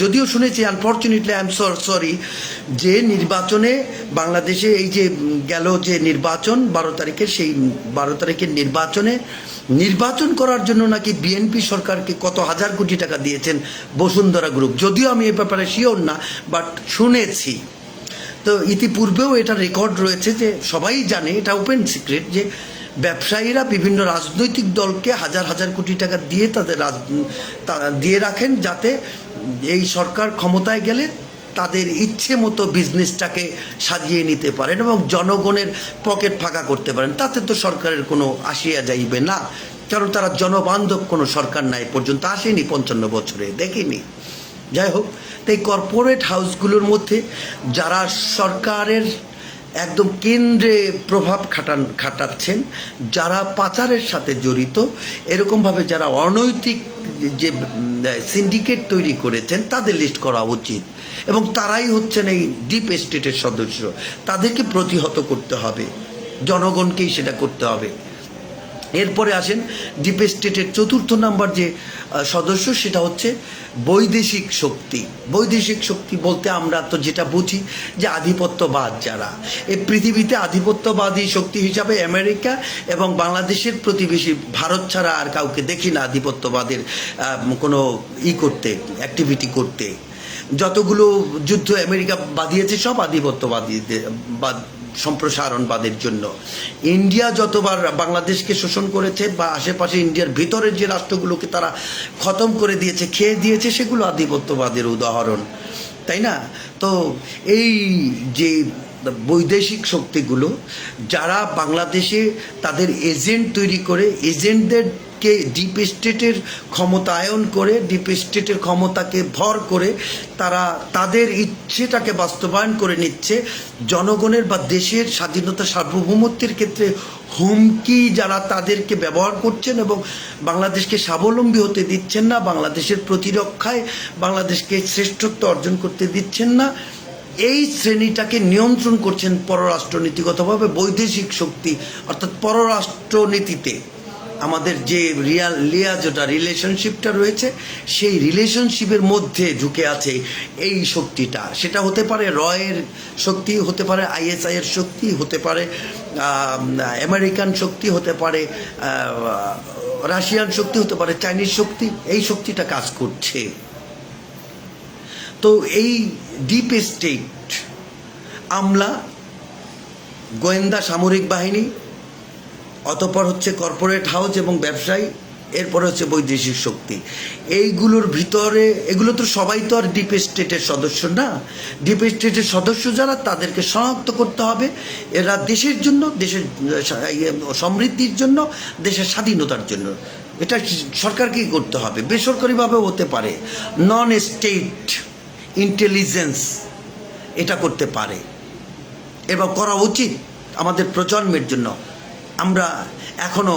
যদিও শুনেছি আনফর্চুনেটলি আই এম সরি যে নির্বাচনে বাংলাদেশে এই যে গেল যে নির্বাচন 12 তারিখের, সেই 12 তারিখের নির্বাচন করার জন্য নাকি বিএনপি সরকারকে কত হাজার কোটি টাকা দিয়েছেন বসুন্ধরা গ্রুপ। যদিও আমি এ ব্যাপারে শিওর না, বাট শুনেছি। তো ইতিপূর্বেও এটা রেকর্ড রয়েছে, যে সবাই জানে, এটা ওপেন সিক্রেট, যে ব্যবসায়ীরা বিভিন্ন রাজনৈতিক দলকে হাজার হাজার কোটি টাকা দিয়ে দিয়ে রাখেন, যাতে এই সরকার ক্ষমতায় গেলে তাদের ইচ্ছে মতো বিজনেসটাকে সাজিয়ে নিতে পারেন এবং জনগণের পকেট ফাঁকা করতে পারেন। তাতে তো সরকারের কোনো আসিয়া যাইবে না, কারণ তারা জনবান্ধব কোনো সরকার নাই পর্যন্ত আসেনি, 55 বছরে দেখিনি। যাই হোক, তাই কর্পোরেট হাউসগুলোর মধ্যে যারা সরকারের একদম কেন্দ্রে প্রভাব খাটাচ্ছেন, যারা পাচারের সাথে জড়িত, এরকমভাবে যারা অনৈতিক যে সিন্ডিকেট তৈরি করেছেন, তাদের লিস্ট করা উচিত এবং তারাই হচ্ছেন এই ডিপ স্টেটের সদস্য। তাদেরকে প্রতিহত করতে হবে, জনগণকেই সেটা করতে হবে। এরপরে আসেন ডিপ স্টেটের 4র্থ নাম্বার যে সদস্য, সেটা হচ্ছে বৈদেশিক শক্তি। বৈদেশিক শক্তি বলতে আমরা তো যেটা বুঝি যে আধিপত্যবাদ, যারা এই পৃথিবীতে আধিপত্যবাদী শক্তি হিসাবে আমেরিকা এবং বাংলাদেশের প্রতিবেশী ভারত ছাড়া আর কাউকে দেখি না আধিপত্যবাদের কোনো অ্যাক্টিভিটি করতে। যতগুলো যুদ্ধ আমেরিকা বাঁধিয়েছে সব আধিপত্যবাদীদের সম্প্রসারণবাদের জন্য। ইন্ডিয়া যতবার বাংলাদেশকে শোষণ করেছে বা আশেপাশে ইন্ডিয়ার ভিতরের যে রাষ্ট্রগুলোকে তারা খতম করে দিয়েছে, খেয়ে দিয়েছে, সেগুলো আধিপত্যবাদের উদাহরণ, তাই না? তো এই যে বৈদেশিক শক্তিগুলো যারা বাংলাদেশে তাদের এজেন্ট তৈরি করে, এজেন্টদেরকে ডিপ স্টেটের ক্ষমতায়ন করে, ডিপ স্টেটের ক্ষমতাকে ভর করে তারা তাদের ইচ্ছেটাকে বাস্তবায়ন করে নিচ্ছে, জনগণের বা দেশের স্বাধীনতা সার্বভৌমত্বের ক্ষেত্রে হুমকি যারা তাদেরকে ব্যবহার করছেন এবং বাংলাদেশকে স্বাবলম্বী হতে দিচ্ছেন না, বাংলাদেশের প্রতিরক্ষায় বাংলাদেশকে শ্রেষ্ঠত্ব অর্জন করতে দিচ্ছেন না, এই শ্রেণীটাকে নিয়ন্ত্রণ করছেন পররাষ্ট্রনীতিগতভাবে বৈদেশিক শক্তি। অর্থাৎ পররাষ্ট্রনীতিতে আমাদের যে রিলেশনশিপটা রয়েছে, সেই রিলেশনশিপের মধ্যে ঢুকে আছে এই শক্তিটা। সেটা হতে পারে রয়ের শক্তি, হতে পারে আইএসআইয়ের শক্তি, হতে পারে আমেরিকান শক্তি, হতে পারে রাশিয়ান শক্তি, হতে পারে চাইনিজ শক্তি। এই শক্তিটা কাজ করছে। তো এই ডিপ স্টেট, আমলা, গোয়েন্দা, সামরিক বাহিনী, অতঃপর হচ্ছে কর্পোরেট হাউস এবং ব্যবসায়ী, এরপরে হচ্ছে বৈদেশিক শক্তি। এইগুলোর ভিতরে এগুলো তো সবাই তো আর ডিপ স্টেটের সদস্য না। ডিপ স্টেটের সদস্য যারা, তাদেরকে শনাক্ত করতে হবে। এরা দেশের জন্য, দেশের সমৃদ্ধির জন্য, দেশের স্বাধীনতার জন্য এটা সরকারকেই করতে হবে, বেসরকারিভাবেও হতে পারে, নন স্টেট ইন্টেলিজেন্স এটা করতে পারে এবং করা উচিত আমাদের প্রজন্মের জন্য। আমরা এখনও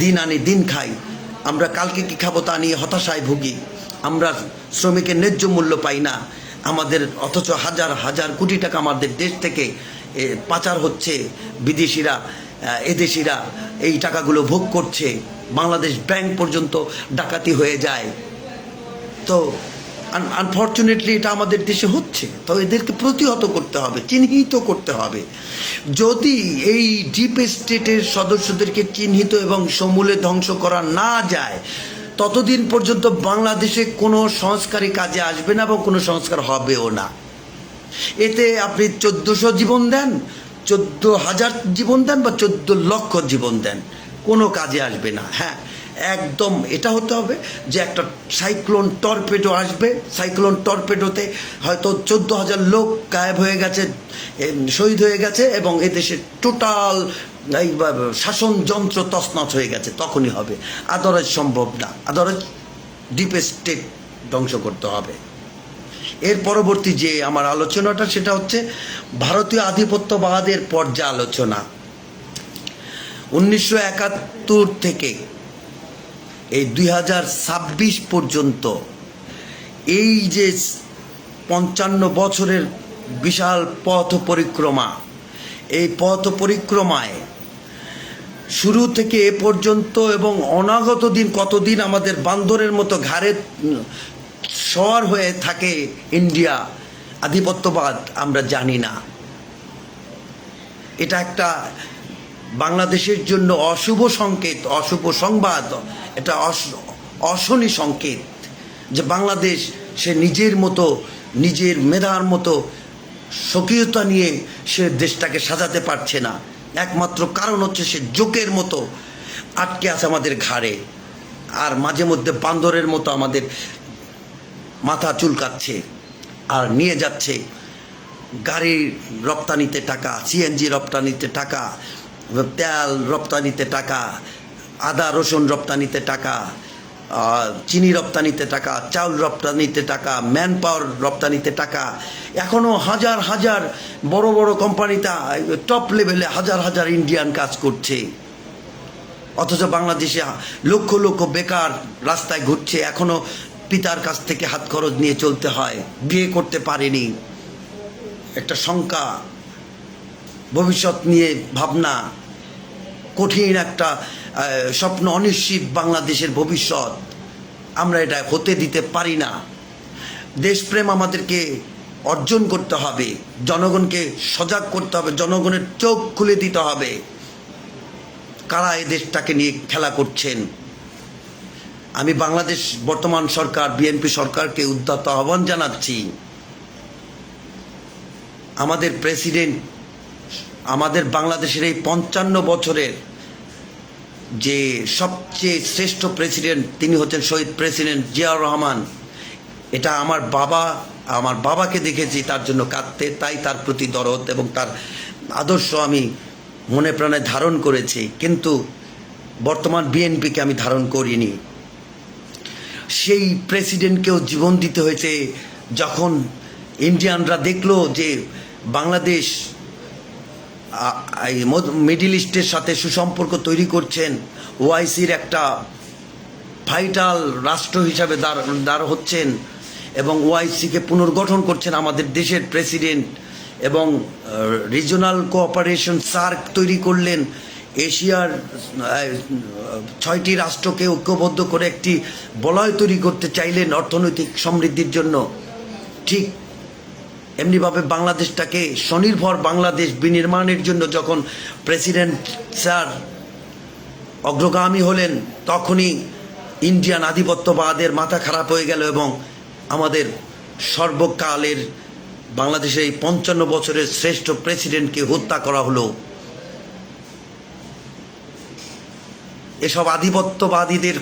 দিন আনি দিন খাই, আমরা কালকে কী খাবো তা নিয়ে হতাশায় ভুগি, আমরা শ্রমিকের ন্যায্য মূল্য পাই না আমাদের, অথচ হাজার হাজার কোটি টাকা আমাদের দেশ থেকে পাচার হচ্ছে, বিদেশিরা এদেশিরা এই টাকাগুলো ভোগ করছে, বাংলাদেশ ব্যাংক পর্যন্ত ডাকাতি হয়ে যায়। তো আনফর্চুনেটলি এটা আমাদের দেশে হচ্ছে। তো এদেরকে প্রতিহত করতে হবে, চিহ্নিত করতে হবে। যদি এই ডিপ স্টেটের সদস্যদেরকে চিহ্নিত এবং সমূলে ধ্বংস করা না যায়, ততদিন পর্যন্ত বাংলাদেশে কোনো সংস্কারই কাজে আসবে না এবং কোনো সংস্কার হবেও না। এতে আপনি 1400 জীবন দেন, 14,000 জীবন দেন বা 14 লক্ষ জীবন দেন, কোনো কাজে আসবে না। হ্যাঁ, একদম এটা হতে হবে যে একটা সাইক্লোন টর্পেডো আসবে, সাইক্লোন টর্পেডোতে হয়তো 14,000 লোক গায়েব হয়ে গেছে, শহীদ হয়ে গেছে এবং এদেশের টোটাল এই শাসন যন্ত্র তছনছ হয়ে গেছে, তখনই হবে। আদারওয়াইজ সম্ভব না, আদারওয়াইজ ডিপ স্টেট ধ্বংস করতে হবে। এর পরবর্তী যে আমার আলোচনাটা সেটা হচ্ছে ভারতীয় আধিপত্যবাদের পর্যালোচনা। 1971 থেকে এই 2026 পর্যন্ত এই যে 55 বছরের বিশাল পথ পরিক্রমা, এই পথ পরিক্রমায় শুরু থেকে এ পর্যন্ত এবং অনাগত দিন কতদিন আমাদের বান্দরের মতো ঘাড়ে সওয়ার হয়ে থাকে ইন্ডিয়া আধিপত্যবাদ আমরা জানি না। এটা একটা বাংলাদেশের জন্য অশুভ সংকেত, অশুভ সংবাদ, এটা অশনি সংকেত যে বাংলাদেশ সে নিজের মতো, নিজের মেধার মতো স্বকীয়তা নিয়ে সে দেশটাকে সাজাতে পারছে না। একমাত্র কারণ হচ্ছে সে জোকের মতো আটকে আছে আমাদের ঘাড়ে, আর মাঝে মধ্যে বান্দরের মতো আমাদের মাথা চুলকাচ্ছে আর নিয়ে যাচ্ছে গাড়ির রপ্তানিতে টাকা, সিএনজি রপ্তানিতে টাকা, তেল রপ্তানিতে টাকা, আদা রসুন রপ্তানিতে টাকা, চিনি রপ্তানিতে টাকা, চাউল রপ্তানিতে টাকা, ম্যান পাওয়ার রপ্তানিতে টাকা। এখনও হাজার হাজার বড় বড় কোম্পানিতে টপ লেভেলে হাজার হাজার ইন্ডিয়ান কাজ করছে, অথচ বাংলাদেশে লক্ষ লক্ষ বেকার রাস্তায় ঘুরছে, এখনও পিতার কাছ থেকে হাত খরচ নিয়ে চলতে হয়, বিয়ে করতে পারেনি। একটা শঙ্কা, ভবিষ্যৎ নিয়ে ভাবনা, কঠিন একটা স্বপ্ন, অনিশ্চিত বাংলাদেশের ভবিষ্যৎ, আমরা এটা হতে দিতে পারি না। দেশপ্রেম আমাদেরকে অর্জন করতে হবে, জনগণকে সজাগ করতে হবে, জনগণের চোখ খুলে দিতে হবে কারা এই দেশটাকে নিয়ে খেলা করছেন। আমি বাংলাদেশ বর্তমান সরকার বিএনপি সরকারকে উদ্যত আহ্বান জানাচ্ছি, আমাদের প্রেসিডেন্ট, আমাদের বাংলাদেশের এই 55 বছরের যে সবচেয়ে শ্রেষ্ঠ প্রেসিডেন্ট তিনি হচ্ছেন শহীদ প্রেসিডেন্ট জিয়াউর রহমান। এটা আমার বাবাকে দেখেছি তার জন্য কাঁদতে, তাই তার প্রতি দরদ এবং তার আদর্শ আমি মনে প্রাণে ধারণ করেছি, কিন্তু বর্তমান বিএনপিকে আমি ধারণ করিনি। সেই প্রেসিডেন্টকেও জীবন দিতে হয়েছে যখন ইন্ডিয়ানরা দেখলো যে বাংলাদেশ মিডল ইস্টের সাথে সুসম্পর্ক তৈরি করছেন, ওআইসির একটা ভাইটাল রাষ্ট্র হিসাবে দাঁড় হচ্ছেন এবং ওআইসিকে পুনর্গঠন করছেন আমাদের দেশের প্রেসিডেন্ট, এবং রিজনাল কোঅপারেশন সার্ক তৈরি করলেন, এশিয়ার 6টি রাষ্ট্রকে ঐক্যবদ্ধ করে একটি বলয় তৈরি করতে চাইলেন অর্থনৈতিক সমৃদ্ধির জন্য। ঠিক এমনিভাবে বাংলাদেশটাকে স্বনির্ভর বাংলাদেশ বিনির্মাণের জন্য যখন প্রেসিডেন্ট স্যার অগ্রগামী হলেন, তখনই ইন্ডিয়ান আধিপত্যবাদের মাথা খারাপ হয়ে গেল এবং আমাদের সর্বকালের বাংলাদেশের এই 55 বছরের শ্রেষ্ঠ প্রেসিডেন্টকে হত্যা করা হলো। এসব আধিপত্যবাদীদের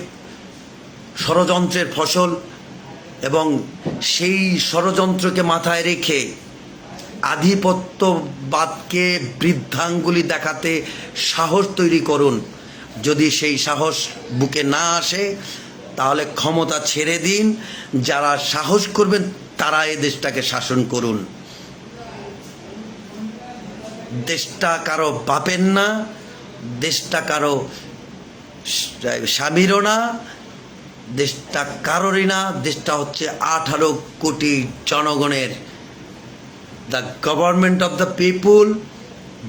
ষড়যন্ত্রের ফসল, এবং সেই ষড়যন্ত্রকে মাথায় রেখে আধিপত্যবাদকে বৃদ্ধাঙ্গুলি দেখাতে সাহস তৈরি করুন। যদি সেই সাহস বুকে না আসে তাহলে ক্ষমতা ছেড়ে দিন, যারা সাহস করবেন তারা এই দেশটাকে শাসন করুন। দেশটা কারো বাপের না, দেশটা কারো স্বামীরও না, দেশটা কারোরই না, দেশটা হচ্ছে 18 কোটি জনগণের। The government of the people,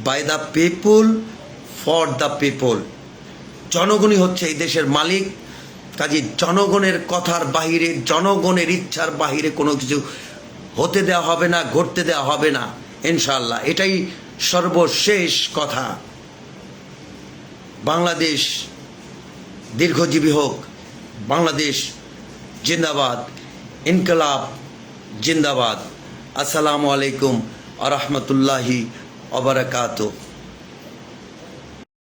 by the people, for the people. জনগণই হচ্ছে এই দেশের মালিক। কাজে জনগণের কথার বাহিরে, জনগণের ইচ্ছার বাহিরে কোনো কিছু হতে দেওয়া হবে না, ঘটতে দেওয়া হবে না ইনশাআল্লাহ। এটাই সর্বশেষ কথা। বাংলাদেশ দীর্ঘজীবী হোক, বাংলাদেশ জিন্দাবাদ, ইনকলাব জিন্দাবাদ। আসসালামু আলাইকুম আ রহমতুল্লাহি ওয়া বারাকাতুহু।